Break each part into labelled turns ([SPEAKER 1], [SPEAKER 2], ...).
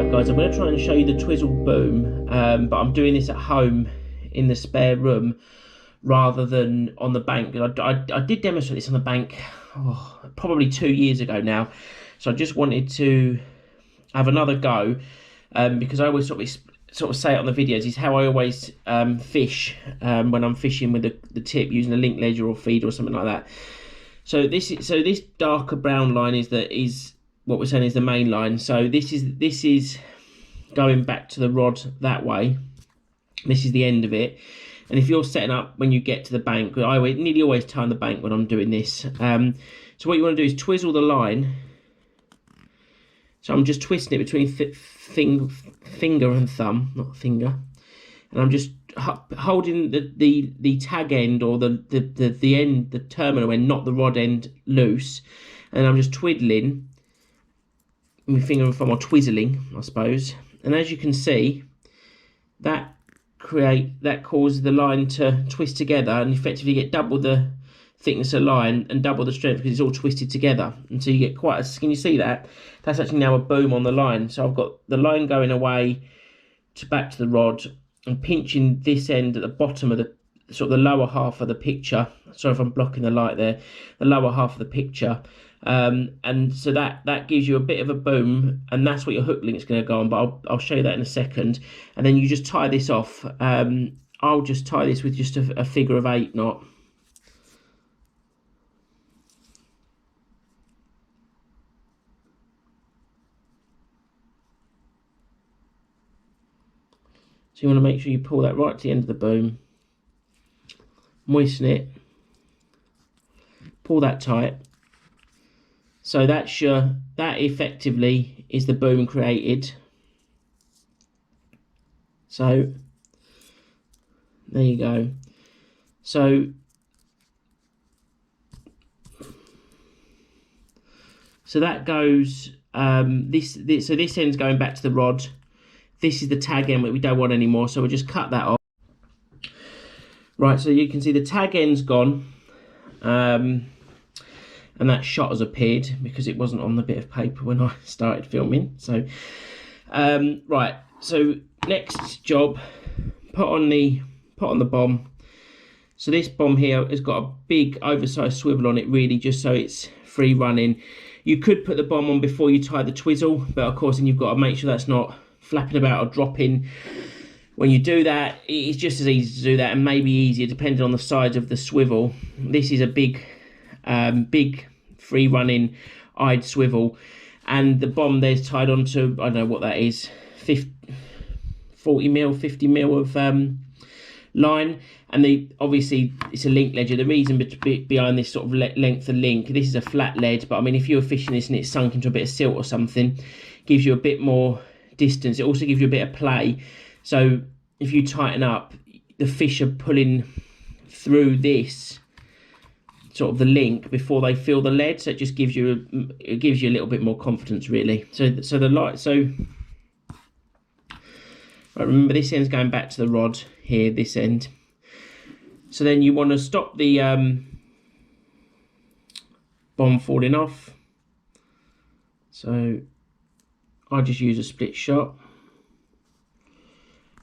[SPEAKER 1] Right guys, I'm going to try and show you the Twizzled boom, but I'm doing this at home in the spare room rather than on the bank. I did demonstrate this on the bank probably 2 years ago now, so I just wanted to have another go, because I always sort of say it on the videos, is how I always fish when I'm fishing with the tip using a link ledger or feeder or something like that. So this darker brown line is what we're saying is the main line. So this is going back to the rod that way. This is the end of it. And if you're setting up when you get to the bank, I nearly always turn the bank when I'm doing this. So what you want to do is twizzle the line. So I'm just twisting it between finger and thumb, not finger, and I'm just holding the tag end or the end, the terminal end, not the rod end, loose, and I'm just twiddling my finger and thumb, or twizzling, I suppose. And as you can see, that causes the line to twist together and effectively get double the thickness of line and double the strength because it's all twisted together, and so you get quite a, can you see that? That's actually now a boom on the line. So I've got the line going away to back to the rod and pinching this end at the bottom of the sort of the lower half of the picture. Sorry if I'm blocking the light there. The lower half of the picture, and so that gives you a bit of a boom, and that's what your hook link's going to go on. But I'll show you that in a second. And then you just tie this off. I'll just tie this with just a figure of 8 knot. So you want to make sure you pull that right to the end of the boom, moisten it, pull that tight. So that effectively is the boom created. So there you go. So that goes. So this end's going back to the rod. This is the tag end that we don't want anymore, so we'll just cut that off. Right, so you can see the tag end's gone, and that shot has appeared because it wasn't on the bit of paper when I started filming. So, right, so next job, put on the bomb. So this bomb here has got a big oversized swivel on it, really, just so it's free running. You could put the bomb on before you tie the twizzle, but of course then you've got to make sure that's not flapping about or dropping. When you do that, it's just as easy to do that, and maybe easier depending on the size of the swivel. This is a big free running eyed swivel, and the bomb there's tied onto, I don't know what that is, 40 mil, 50 mil of line, and obviously it's a link ledger. The reason behind this sort of length of link, this is a flat lead, but I mean if you were fishing this and it's sunk into a bit of silt or something, gives you a bit more distance. It also gives you a bit of play. So if you tighten up, the fish are pulling through this sort of the link before they feel the lead, so it just gives you a little bit more confidence, really. So the light. So right, remember this end's going back to the rod here, this end. So then you want to stop the bomb falling off. So I just use a split shot.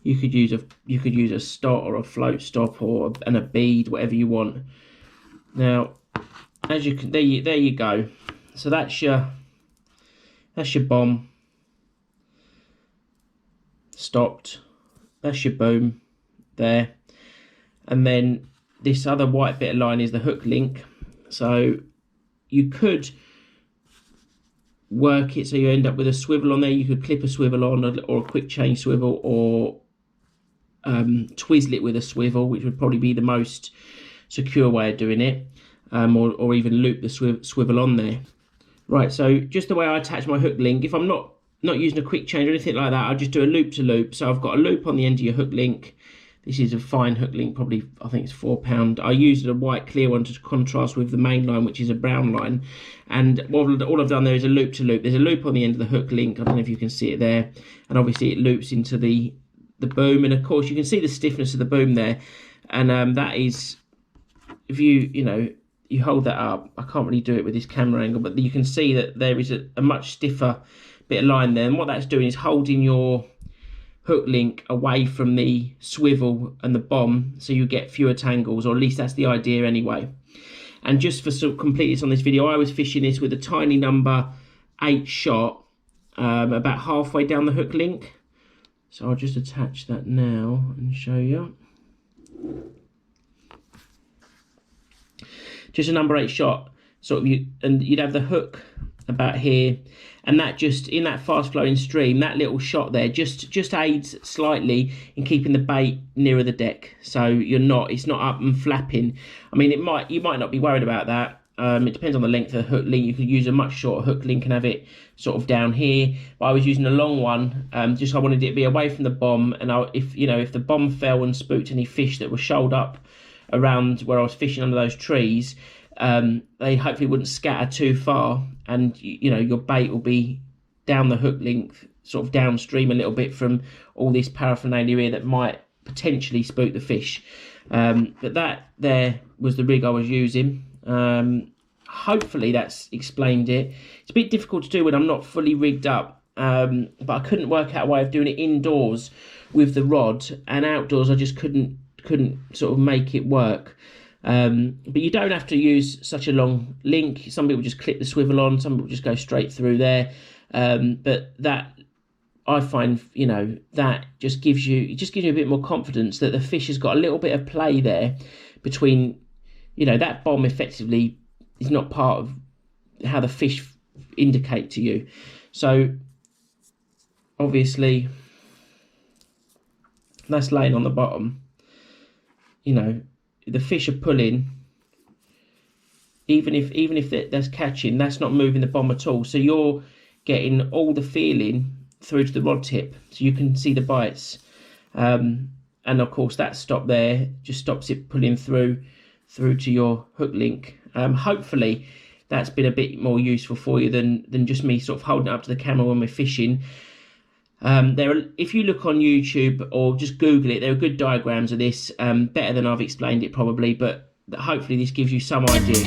[SPEAKER 1] You could use a stop or a float stop and a bead, whatever you want. Now, as you can, there you go. So that's your bomb stopped. That's your boom there, and then this other white bit of line is the hook link. So you could work it so you end up with a swivel on there. You could clip a swivel on, or a quick change swivel, or twizzle it with a swivel, which would probably be the most secure way of doing it, or even loop the swivel on there. Right, so just the way I attach my hook link, if I'm not using a quick change or anything like that, I'll just do a loop to loop. So I've got a loop on the end of your hook link. This is a fine hook link, probably, I think it's 4 pound. I used a white clear one to contrast with the main line, which is a brown line. And all I've done there is a loop to loop. There's a loop on the end of the hook link. I don't know if you can see it there. And obviously it loops into the boom. And of course you can see the stiffness of the boom there. And that is, if you hold that up, I can't really do it with this camera angle, but you can see that there is a much stiffer bit of line there, and what that's doing is holding your hook link away from the swivel and the bomb, so you get fewer tangles, or at least that's the idea anyway. And just for sort of completeness on this video, I was fishing this with a tiny number 8 shot, about halfway down the hook link. So I'll just attach that now and show you. Just a number 8 shot, sort of, and you'd have the hook about here, and that just, in that fast flowing stream, that little shot there just aids slightly in keeping the bait nearer the deck, so it's not up and flapping. I mean, you might not be worried about that. It depends on the length of the hook link. You could use a much shorter hook link and have it sort of down here, but I was using a long one, just I wanted it to be away from the bomb, and if the bomb fell and spooked any fish that were shoaled up around where I was fishing under those trees, they hopefully wouldn't scatter too far, and your bait will be down the hook length, sort of downstream a little bit from all this paraphernalia here that might potentially spook the fish. But that there was the rig I was using. Hopefully that's explained it. It's a bit difficult to do when I'm not fully rigged up, but I couldn't work out a way of doing it indoors with the rod, and outdoors I just couldn't sort of make it work. But you don't have to use such a long link. Some people just clip the swivel on, some people just go straight through there. But that, I find, that just gives you a bit more confidence that the fish has got a little bit of play there between, that bomb effectively is not part of how the fish indicate to you. So obviously that's laying on the bottom. The fish are pulling, even if that's catching, that's not moving the bomb at all. So you're getting all the feeling through to the rod tip, so you can see the bites. And of course that stop there just stops it pulling through to your hook link. Hopefully that's been a bit more useful for you than just me sort of holding it up to the camera when we're fishing. If you look on YouTube or just Google it, there are good diagrams of this, better than I've explained it probably, but hopefully this gives you some idea.